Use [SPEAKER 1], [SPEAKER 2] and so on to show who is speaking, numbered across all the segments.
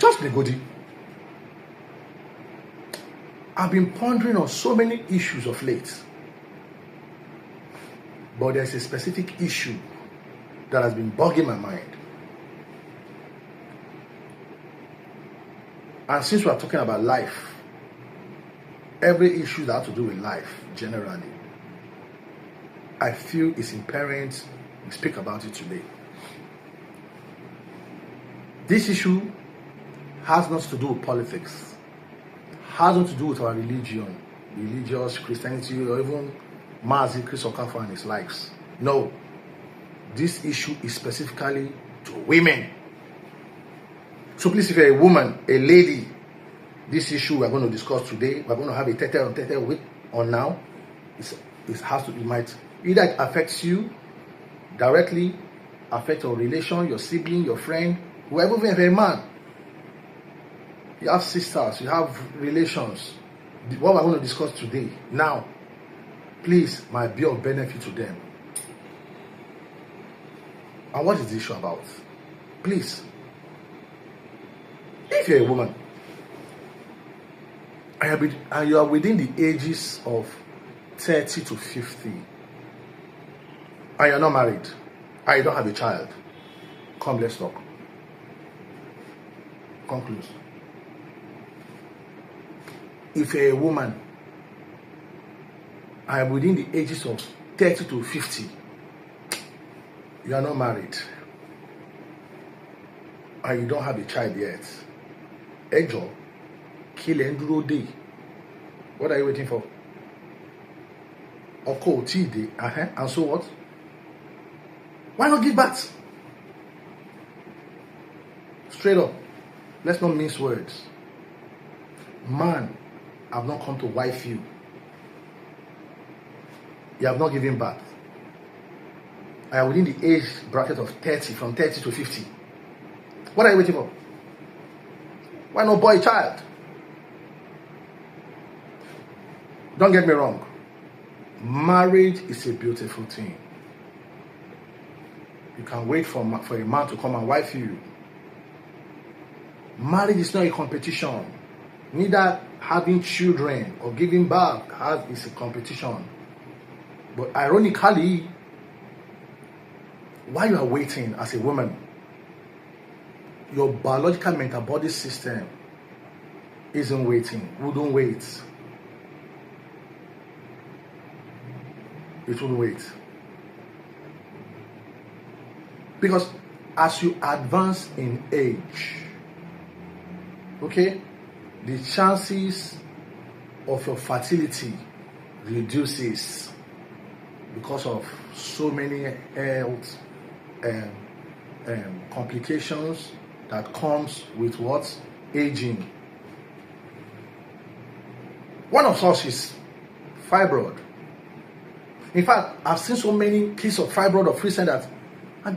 [SPEAKER 1] Just the goodie. I've been pondering on so many issues of late. But there's a specific issue that has been bugging my mind. And since we are talking about life, every issue that has to do with life, generally, I feel it's imperative we speak about it today. This issue has nothing to do with politics, has nothing to do with our religion, religious Christianity, or even Mazi Chris Okafor and his likes. No, this issue is specifically to women. So please, if you're a woman, a lady, this issue we're going to discuss today, we're going to have a tete with on now. It might either it affects you directly, affect your relation, your sibling, your friend, whoever, even if you're a man. You have sisters, you have relations. What we're going to discuss today, now, please, might be of benefit to them. And what is the issue about? Please, if you're a woman and you are within the ages of 30 to 50 and you're not married and you don't have a child, come, let's talk. Come close. If you're a woman and within the ages of 30 to 50, you are not married and you don't have a child yet, Ejo, kill enduro day. What are you waiting for? Oko T day, and so what? Why not give birth? Straight up, let's not mince words. Man, I've not come to wife you. You have not given birth. I am within the age bracket of 30, from 30 to 50. What are you waiting for? Why not boy child? Don't get me wrong. Marriage is a beautiful thing. You can wait for a man to come and wife you. Marriage is not a competition. Neither having children or giving birth is a competition. But ironically, while you are waiting as a woman, your biological metabolic system isn't waiting. Wouldn't wait. It wouldn't wait. Because as you advance in age, okay, the chances of your fertility reduces because of so many health complications that comes with what? Aging. One of such is fibroid. In fact, I've seen so many cases of fibroid of recent that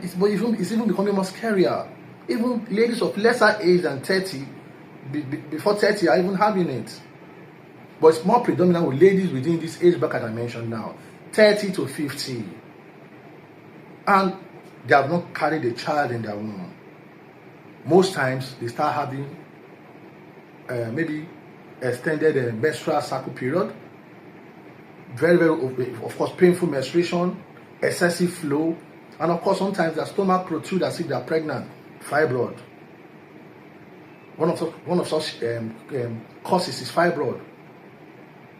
[SPEAKER 1] it's even becoming more scarier. Even ladies of lesser age than 30, before 30 are even having it. But it's more predominant with ladies within this age bracket I mentioned now, 30 to 50. And they have not carried a child in their womb. Most times they start having maybe extended menstrual cycle period, very, of course, painful menstruation, excessive flow, and of course sometimes their stomach protrudes as if they are pregnant, fibroid. One of such causes is fibroid.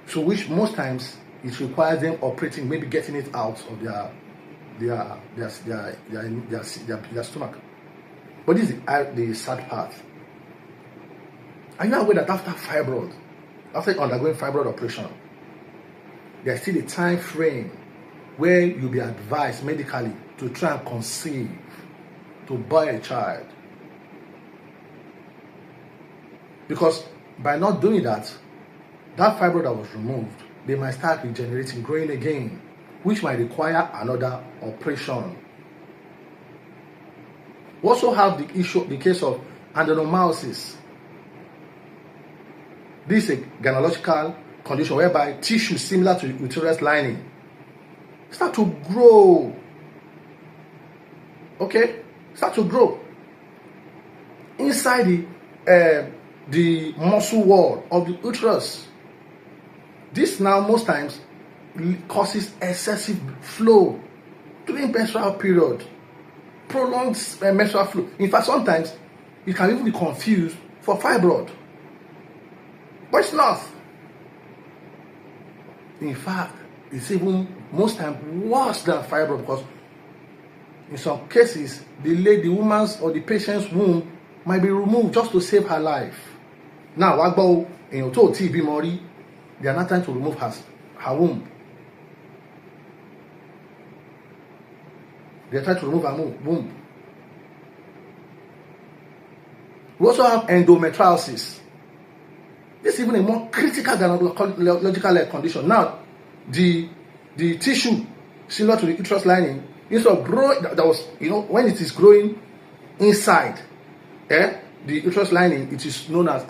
[SPEAKER 1] So which most times it requires them operating, maybe getting it out of their stomach. But this is the sad part. Are you aware that after fibroid, after undergoing fibroid operation, there's still a time frame where you'll be advised medically to try and conceive, to bear a child? Because by not doing that, that fibroid that was removed, they might start regenerating, growing again, which might require another operation. We also have the case of adenomyosis. This is a gynecological condition whereby tissue similar to uterus lining start to grow. Okay? Start to grow inside the the muscle wall of the uterus. This now most times causes excessive flow during menstrual period, prolonged menstrual flow. In fact, sometimes it can even be confused for fibroid, but it's not. In fact, it's even most times worse than fibroid, because in some cases, the woman's or the patient's womb might be removed just to save her life. Now, Wagbo, in your told TB Mori, they are not trying to remove her womb. They are trying to remove her womb. We also have endometriosis. This is even a more critical gynecological condition. Now, the tissue similar to the uterus lining, instead of growing, that was, when it is growing inside the uterus lining, it is known as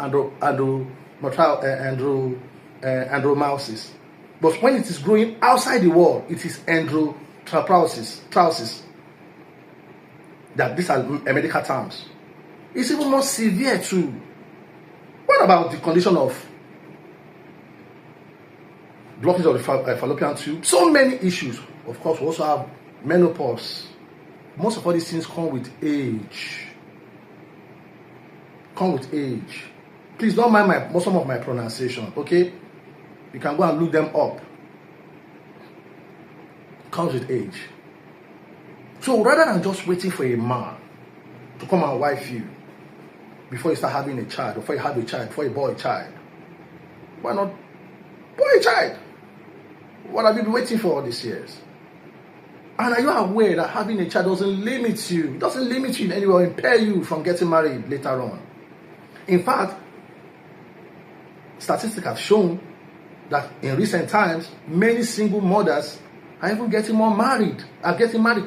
[SPEAKER 1] andromyosis. But when it is growing outside the wall, it is endometriosis. That these are medical terms. It's even more severe too. What about the condition of blockage of the fallopian tube? So many issues. Of course, we also have menopause. Most of all these things come with age. Please don't mind some of my pronunciation, okay? You can go and look them up. Comes with age. So rather than just waiting for a man to come and wife you before you start having a child, before you have a child, before you born a child, why not boy a child? What have you been waiting for all these years? And are you aware that having a child doesn't limit you? It doesn't limit you in any way or impair you from getting married later on. In fact, statistics have shown that in recent times, many single mothers are even getting married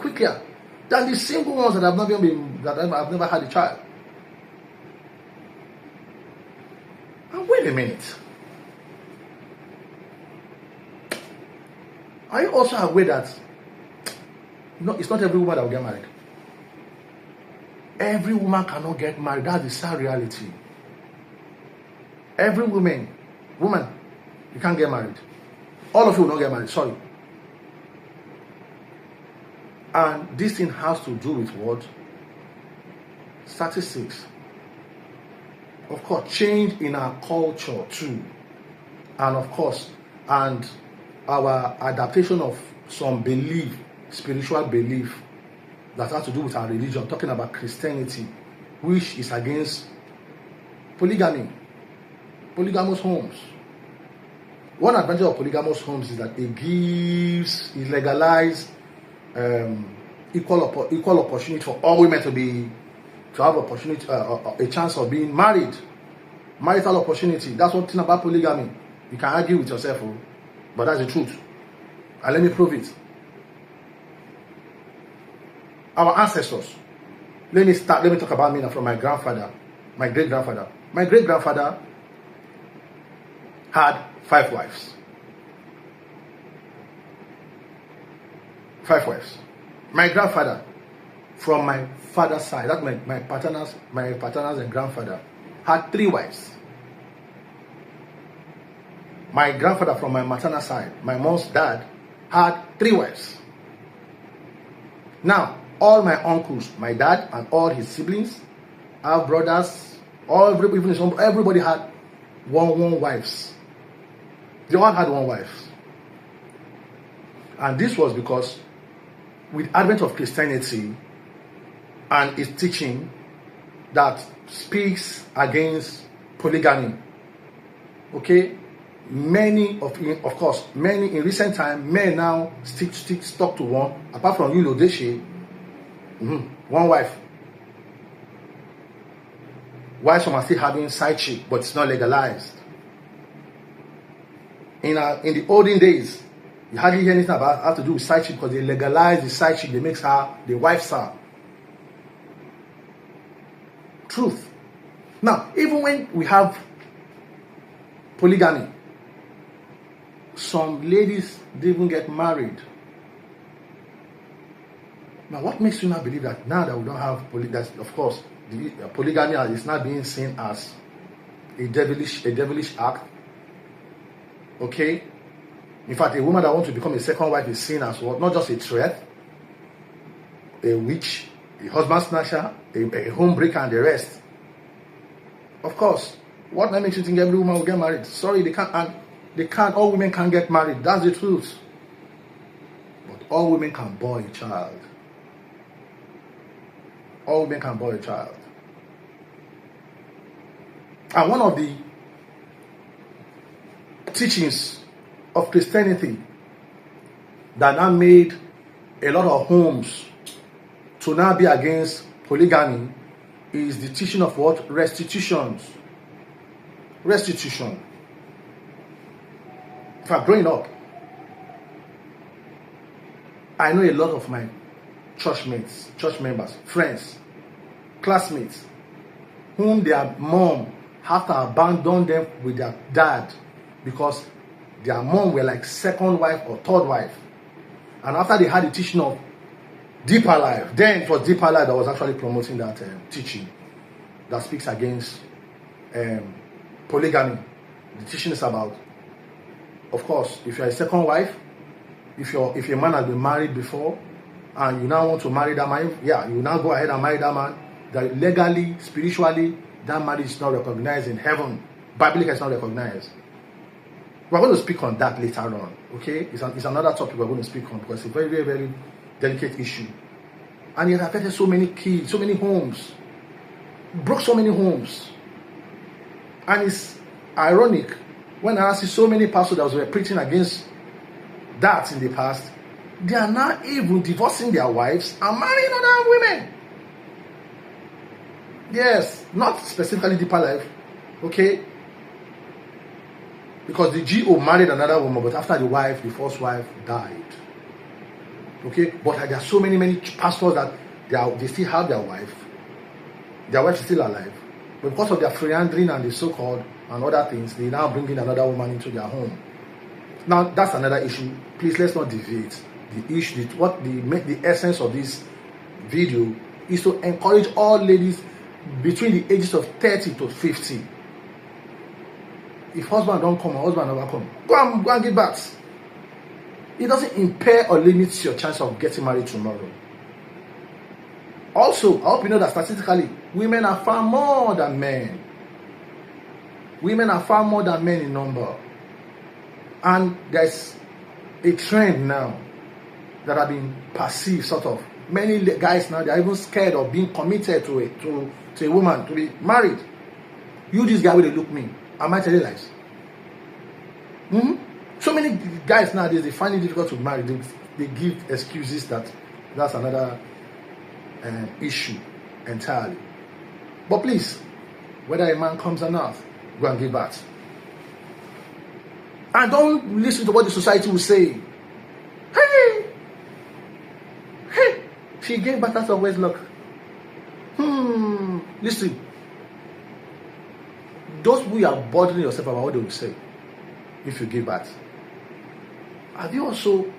[SPEAKER 1] quicker than the single ones that have never had a child. And wait a minute. Are you also aware that it's not every woman that will get married? Every woman cannot get married. That's the sad reality. Every woman, you can't get married. All of you will not get married, sorry. And this thing has to do with what? Statistics. Of course, change in our culture too. And of course, and our adaptation of some belief, spiritual belief that has to do with our religion, talking about Christianity, which is against polygamy, polygamous homes. One advantage of polygamous homes is that it legalizes equal opportunity for all women to have opportunity, a chance of being married, marital opportunity. That's one thing about polygamy. You can argue with yourself, but that's the truth. And let me prove it. Our ancestors. Let me talk about me now, from my grandfather, my great-grandfather. My great-grandfather had 5 wives. 5 wives. My grandfather, from my father's side, that's my paternals and grandfather, had 3 wives. My grandfather from my maternal side, my mom's dad, had 3 wives. Now, all my uncles, my dad and all his siblings, our brothers, everybody had one wives. They all had 1 wife. And this was because with advent of Christianity and its teaching that speaks against polygamy, okay, many in recent time, men now stuck to one, apart from Deshi, 1 wife. Why some are still having side chick, but it's not legalized. In the olden days, you hardly hear anything about how to do with side chick, because they legalize the side chick, they make her the wife's her. Truth. Now, even when we have polygamy, some ladies didn't even get married. Now, what makes you not believe that now that we don't have polygamy, of course, the polygamy is not being seen as a devilish act. Okay? In fact, a woman that wants to become a second wife is seen as what? Not just a threat, a witch, a husband snatcher, a home breaker, and the rest. Of course, what makes you think every woman will get married? Sorry, they can't. And they can't. All women can't get married. That's the truth. But all women can bear a child. All women can bear a child. And one of the teachings of Christianity that now made a lot of homes to now be against polygamy is the teaching of what? Restitutions. Restitution. In fact, growing up, I know a lot of my church mates, church members, friends, classmates, whom their mom had to abandon them with their dad because their mom were like second wife or third wife. And after they had the teaching of deeper life, then it was deeper life that was actually promoting that teaching that speaks against polygamy. The teaching is about, of course, if you're a second wife, if your man has been married before and you now want to marry that man, you now go ahead and marry that man, that legally, spiritually, that marriage is not recognized in heaven. Biblically, it's not recognized. We're going to speak on that later on, okay? It's another topic we're going to speak on because it's a very, very, very delicate issue. And it affected so many kids, so many homes, broke so many homes. And it's ironic when I see so many pastors that were preaching against that in the past, they are now even divorcing their wives and marrying other women. Yes, not specifically deeper life, okay? Because the GO married another woman, but after the first wife died. Okay? But there are so many pastors that they still have their wife. Their wife is still alive. But because of their freehandling and the so-called and other things, they now bring in another woman into their home. Now, that's another issue. Please, let's not deviate. The issue, the essence of this video is to encourage all ladies between the ages of 30 to 50. If husband don't come, husband never come. Go and give birth. It doesn't impair or limit your chance of getting married tomorrow. Also, I hope you know that statistically, women are far more than men. Women are far more than men in number. And there's a trend now that have been perceived, sort of. Many guys now, they are even scared of being committed to a woman, to be married. You, this guy, will they look me? Am I telling lies? So many guys nowadays, they find it difficult to marry. They give excuses that's another issue entirely. But please, whether a man comes or not, go and give birth. And don't listen to what the society will say. Hey, she gave birth out of wedlock. Listen. Those who are bothering yourself about what they will say if you give birth. Have you also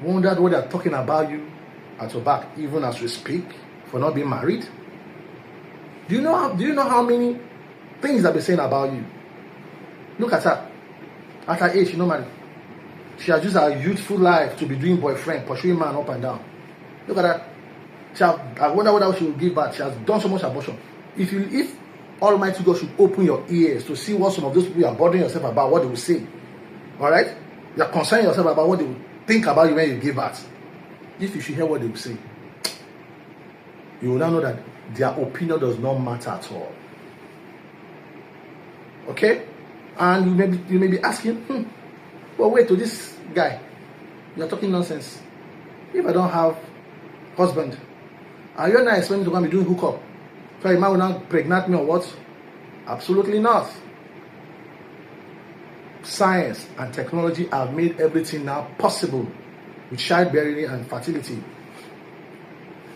[SPEAKER 1] wondered what they're talking about you at your back, even as we speak, for not being married? Do you know how many things they've been saying about you? Look at her. At her age, she's not married. She has used her youthful life to be doing boyfriend, pursuing man up and down. Look at her. I wonder what else she will give birth. She has done so much abortion. If Almighty God should open your ears to see what some of those people you are bothering yourself about, what they will say. Alright? You are concerning yourself about what they will think about you when you give birth. If you should hear what they will say, you will now know that their opinion does not matter at all. Okay? And you may be asking, well, wait, to this guy, you're talking nonsense. If I don't have husband, are you not expecting to go and be doing hookup? So a man will not pregnant me or what? Absolutely not. Science and technology have made everything now possible with childbearing and fertility.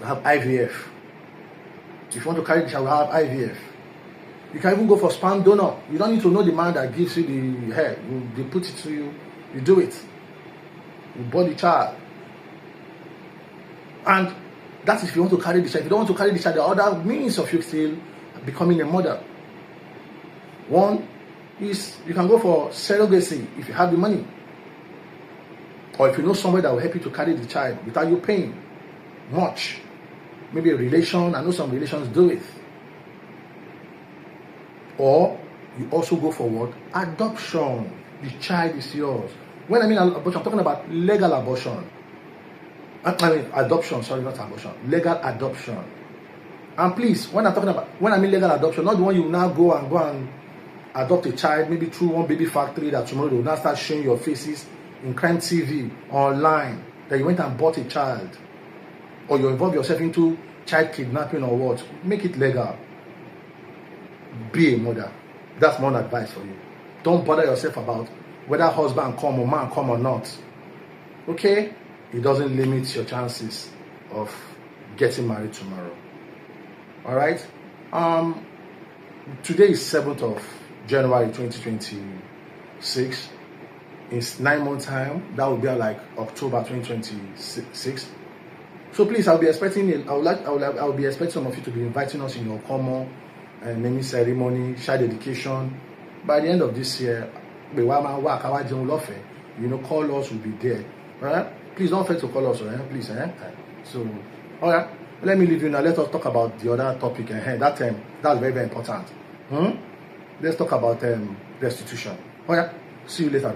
[SPEAKER 1] We have IVF. If you want to carry the child, we have IVF. You can even go for sperm donor. You don't need to know the man that gives you the hair. They put it to you. You do it. You born the child. And That is if you want to carry the child. If you don't want to carry the child, there are other means of you still becoming a mother. One is you can go for surrogacy if you have the money. Or if you know somebody that will help you to carry the child without you paying much. Maybe a relation. I know some relations do it. Or you also go for what? Adoption. The child is yours. When I mean abortion, I'm talking about legal abortion. I mean adoption, sorry, not abortion. Legal adoption. And please, when I mean legal adoption, not the one you now go and adopt a child, maybe through one baby factory that tomorrow they will now start showing your faces in crime TV, online, that you went and bought a child. Or you involve yourself into child kidnapping or what. Make it legal. Be a mother. That's one advice for you. Don't bother yourself about whether husband come or man come or not. Okay? It doesn't limit your chances of getting married tomorrow. Alright? Today is 7th of January 2026. In 9 months' time, that will be like October 2026. So please, I'll be expecting I'll be expecting some of you to be inviting us in your common naming ceremony, child dedication. By the end of this year, call us, will be there. Alright? Please don't fail to call us, please. So, alright, let me leave you now. Let us talk about the other topic. That's very, very important. Let's talk about restitution. Alright, see you later.